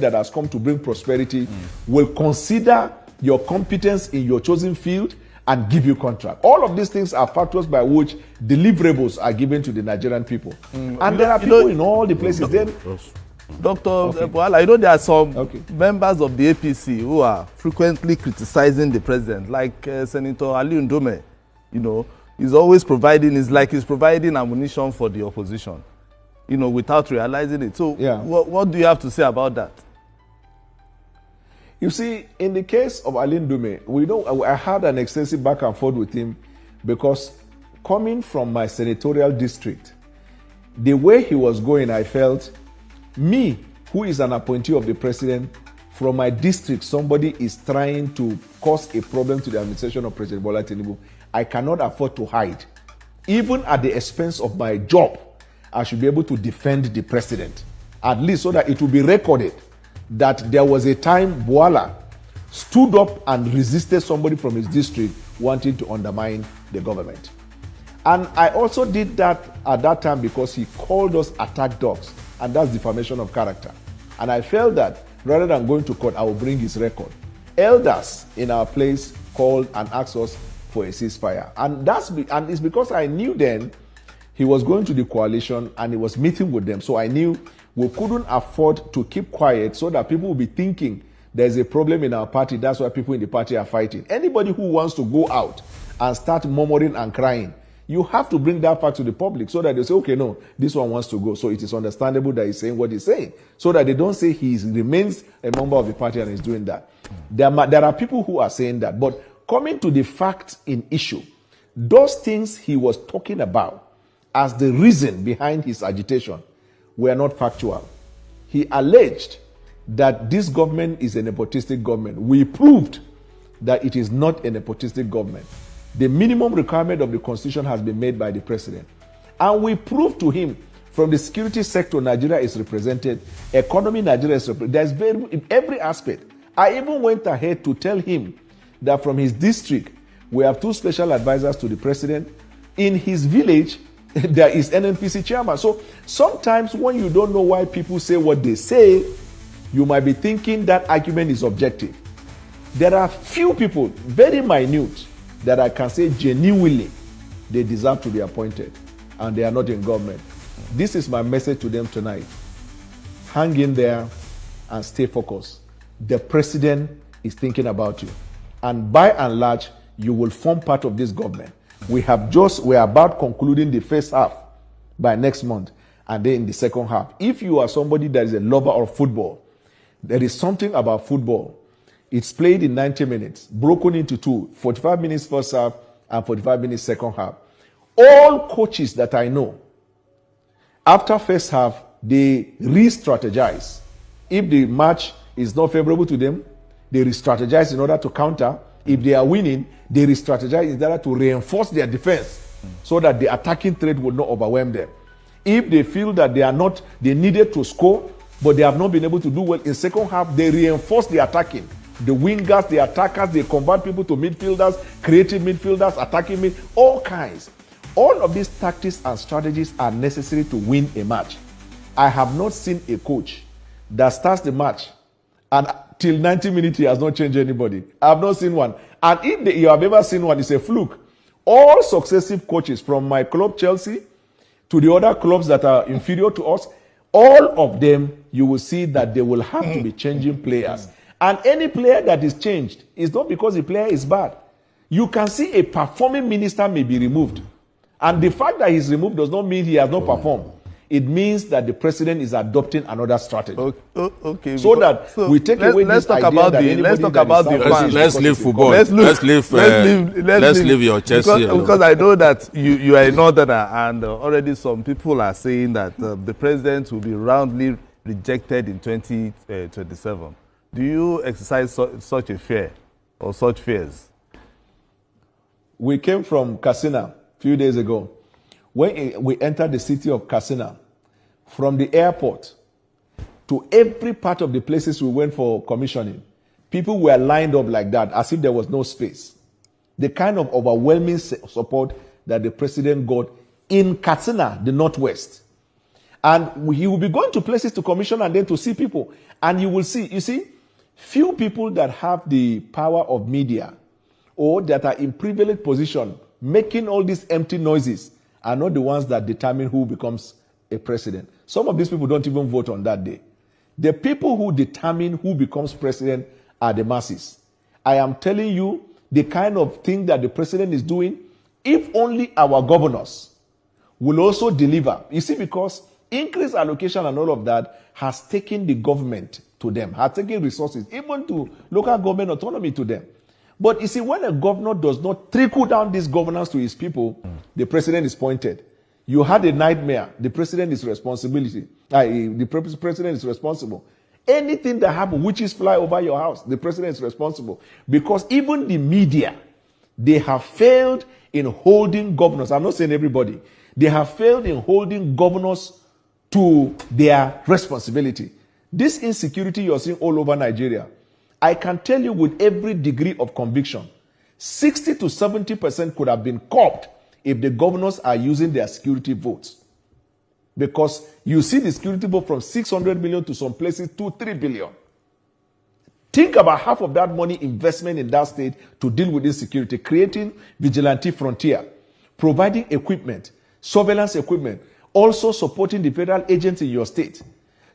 that has come to bring prosperity will consider your competence in your chosen field and give you contract. All of these things are factors by which deliverables are given to the Nigerian people. And there are people in all the places. Dr. Bwala, there are some members of the APC who are frequently criticizing the president, like Senator Ndume. He's always providing, it's like he's providing ammunition for the opposition, without realizing it. So what do you have to say about that? You see, in the case of Ndume, I had an extensive back and forth with him because coming from my senatorial district, the way he was going, I felt, me, who is an appointee of the president, from my district, somebody is trying to cause a problem to the administration of President Bola Tinubu. I cannot afford to hide. Even at the expense of my job, I should be able to defend the president, at least so that it will be recorded that there was a time Bwala stood up and resisted somebody from his district wanting to undermine the government. And I also did that at that time because he called us attack dogs, and that's defamation of character. And I felt that rather than going to court, I will bring his record. Elders in our place called and asked us for a ceasefire. And it's because I knew then he was going to the coalition and he was meeting with them. So I knew we couldn't afford to keep quiet so that people will be thinking there's a problem in our party. That's why people in the party are fighting. Anybody who wants to go out and start murmuring and crying, you have to bring that fact to the public so that they say, okay, no, this one wants to go. So it is understandable that he's saying what he's saying. So that they don't say he remains a member of the party and is doing that. There are people who are saying that. But coming to the facts in issue, those things he was talking about as the reason behind his agitation were not factual. He alleged that this government is a nepotistic government. We proved that it is not a nepotistic government. The minimum requirement of the constitution has been made by the president. And we proved to him from the security sector, Nigeria is represented. Economy, Nigeria is represented. There's in every aspect. I even went ahead to tell him that from his district, we have 2 special advisors to the president. In his village, there is NNPC chairman. So sometimes when you don't know why people say what they say, you might be thinking that argument is objective. There are few people, very minute, that I can say genuinely they deserve to be appointed and they are not in government. This is my message to them tonight. Hang in there and stay focused. The president is thinking about you. And by and large, you will form part of this government. We are about concluding the first half by next month and then in the second half. If you are somebody that is a lover of football, there is something about football. It's played in 90 minutes, broken into 2, 45 minutes first half and 45 minutes second half. All coaches that I know, after first half, they re-strategize. If the match is not favorable to them, they re-strategize in order to counter. If they are winning, they re-strategize in order to reinforce their defense so that the attacking threat will not overwhelm them. If they feel that they needed to score, but they have not been able to do well in second half, they reinforce the attacking. The wingers, the attackers, they convert people to midfielders, creative midfielders, attacking mid, all kinds. All of these tactics and strategies are necessary to win a match. I have not seen a coach that starts the match and till 90 minutes he has not changed anybody. I have not seen one. And if you have ever seen one, it's a fluke. All successive coaches from my club Chelsea to the other clubs that are inferior to us, all of them, you will see that they will have to be changing players. And any player that is changed is not because the player is bad. You can see a performing minister may be removed. And the fact that he's removed does not mean he has not performed. It means that the president is adopting another strategy. Okay. So that we take away this idea that let's talk about the fans. Let's leave football. Let's leave your chest here. Because I know that you are a northerner, and already some people are saying that the president will be roundly rejected in 2027. Do you exercise such a fear or such fears? We came from Katsina a few days ago. When we entered the city of Katsina, from the airport to every part of the places we went for commissioning, people were lined up like that, as if there was no space. The kind of overwhelming support that the president got in Katsina, the Northwest. And he will be going to places to commission and then to see people. And you will see, few people that have the power of media or that are in privileged position making all these empty noises are not the ones that determine who becomes a president. Some of these people don't even vote on that day. The people who determine who becomes president are the masses. I am telling you the kind of thing that the president is doing, if only our governors will also deliver. You see, because increased allocation and all of that has taken the government to them, has taken resources, even to local government autonomy to them. But you see, when a governor does not trickle down this governance to his people, the president is pointed. You had a nightmare, the president is responsibility. The president is responsible. Anything that happens, witches fly over your house, the president is responsible. Because even the media, they have failed in holding governors. I'm not saying everybody. They have failed in holding governors to their responsibility. This insecurity you're seeing all over Nigeria, I can tell you with every degree of conviction, 60 to 70% could have been curbed if the governors are using their security votes. Because you see the security vote from 600 million to some places to 3 billion. Think about half of that money investment in that state to deal with insecurity, creating vigilante frontier, providing equipment, surveillance equipment, also supporting the federal agents in your state.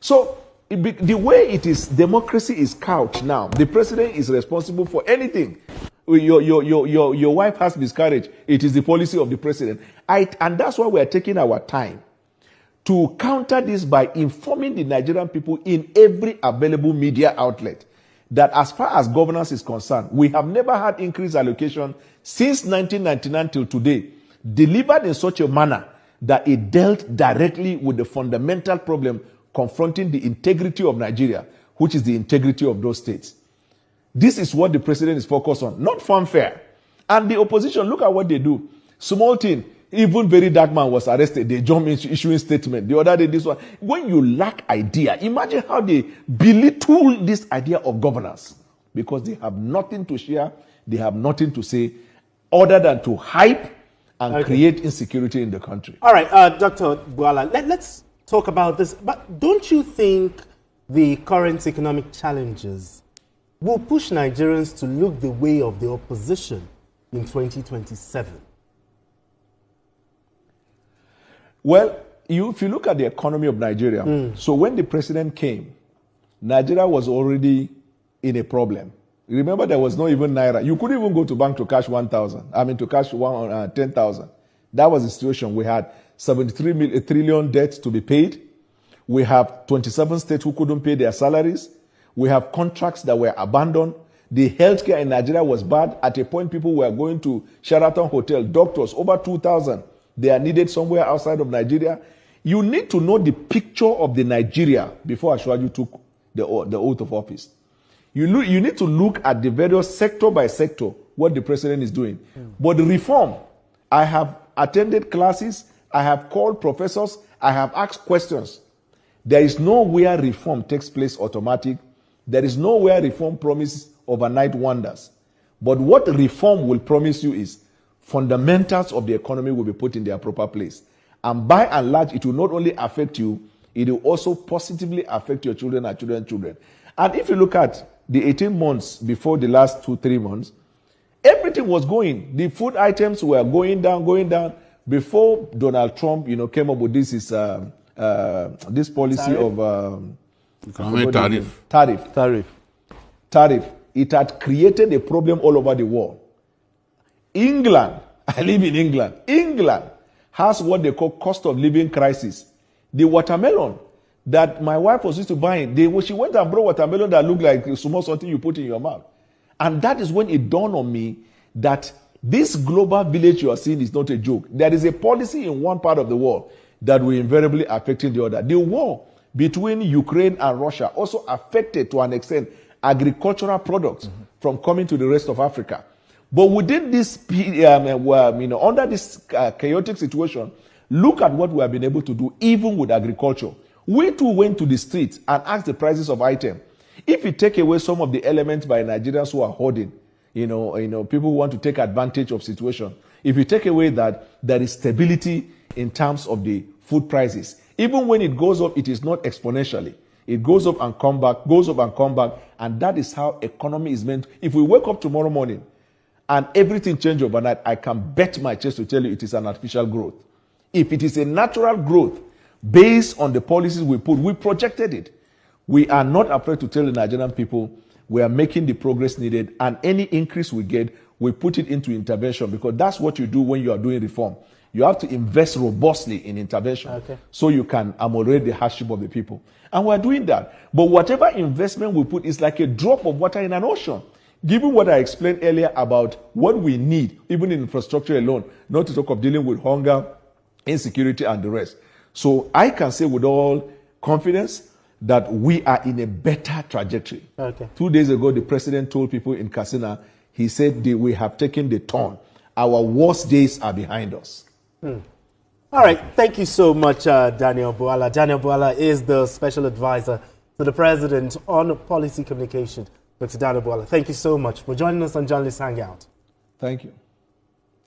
So the way it is, democracy is couched now. The president is responsible for anything. Your wife has miscarriage. It is the policy of the president. And that's why we are taking our time to counter this by informing the Nigerian people in every available media outlet that as far as governance is concerned, we have never had increased allocation since 1999 till today, delivered in such a manner that it dealt directly with the fundamental problem confronting the integrity of Nigeria, which is the integrity of those states. This is what the president is focused on, not fanfare. And the opposition, look at what they do. Small thing, even very dark man was arrested. They jump into issuing statement. The other day, this one. When you lack idea, imagine how they belittle this idea of governance. Because they have nothing to share, they have nothing to say, other than to hype and create insecurity in the country. All right, Dr. Bwala, let's talk about this. But don't you think the current economic challenges will push Nigerians to look the way of the opposition in 2027? Well, if you look at the economy of Nigeria, so when the president came, Nigeria was already in a problem. Remember, there was not even Naira. You couldn't even go to bank to cash 1,000. To cash 10,000. That was the situation. We had 73 trillion debt to be paid. We have 27 states who couldn't pay their salaries. We have contracts that were abandoned. The healthcare in Nigeria was bad. At a point, people were going to Sheraton Hotel, doctors, over 2,000. They are needed somewhere outside of Nigeria. You need to know the picture of the Nigeria before Ashwaju took the oath of office. You need to look at the various sector by sector what the president is doing. But the reform, I have attended classes, I have called professors, I have asked questions. There is nowhere reform takes place automatic. There is nowhere reform promises overnight wonders. But what reform will promise you is fundamentals of the economy will be put in their proper place. And by and large, it will not only affect you, it will also positively affect your children and children's children. And if you look at the 18 months before the last 2-3 months, everything was going. The food items were going down. Before Donald Trump, came up with this policy tariff. It had created a problem all over the world. England, I live in England. England has what they call cost of living crisis. The watermelon that my wife was used to buying, she went and brought watermelon that looked like small something you put in your mouth. And that is when it dawned on me that this global village you are seeing is not a joke. There is a policy in one part of the world that will invariably affect the other. The war between Ukraine and Russia also affected to an extent agricultural products from coming to the rest of Africa. But within this, under this chaotic situation, look at what we have been able to do, even with agriculture. We too went to the streets and asked the prices of items. If you take away some of the elements by Nigerians who are hoarding, people who want to take advantage of situation. If you take away that, there is stability in terms of the food prices. Even when it goes up, it is not exponentially. It goes up and come back, goes up and come back. And that is how economy is meant. If we wake up tomorrow morning and everything changes overnight, I can bet my chest to tell you it is an artificial growth. If it is a natural growth based on the policies we put, we projected it. We are not afraid to tell the Nigerian people we are making the progress needed, and any increase we get, we put it into intervention, because that's what you do when you are doing reform. You have to invest robustly in intervention so you can ameliorate the hardship of the people. And we're doing that. But whatever investment we put is like a drop of water in an ocean. Given what I explained earlier about what we need, even in infrastructure alone, not to talk of dealing with hunger, insecurity, and the rest. So I can say with all confidence that we are in a better trajectory. 2 days ago, the president told people in Katsina, he said we have taken the turn. Our worst days are behind us. All right. Thank you so much, Daniel Bwala. Daniel Bwala is the special advisor to the president on policy communication. Dr. Daniel Bwala, thank you so much for joining us on Journalist Hangout. Thank you.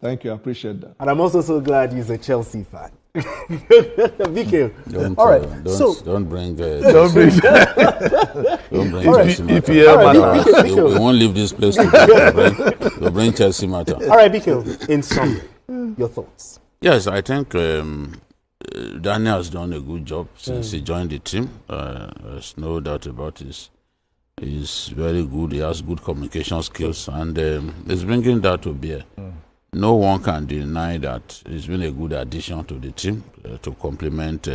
Thank you. I appreciate that. And I'm also so glad he's a Chelsea fan. Biko. All right. Don't bring Biko. We won't leave this place to we'll bring Chelsea matter. All right, Biko, in summary, your thoughts. Yes, I think Daniel has done a good job since he joined the team. There's no doubt about it. He's very good. He has good communication skills, and he's bringing that to bear. No one can deny that he's been a good addition to the team to complement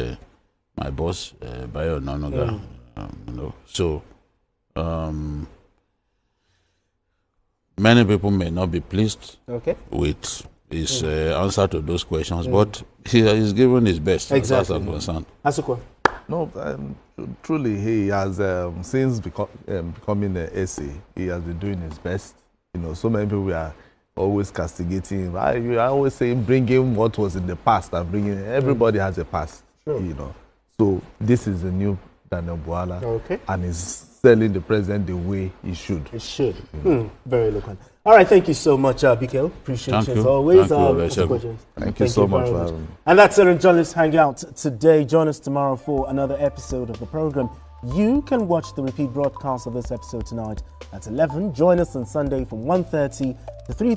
my boss, Bayo Nonoga. So many people may not be pleased with his answer to those questions, but he has given his best. Exactly. As far as I'm concerned. Asukwa. No, truly, he has, since becoming an SA, he has been doing his best. So many people are always castigating him. I always say, bring him what was in the past and bring him. Everybody has a past, So this is the new Daniel Bwala, and he's selling the president the way he should. It should. Very eloquent. All right, thank you so much, Biko. Appreciate you as always. Thank you so much for having me. And that's it on Journalist Hangout today. Join us tomorrow for another episode of the program. You can watch the repeat broadcast of this episode tonight at 11. Join us on Sunday from 1:30 to 3.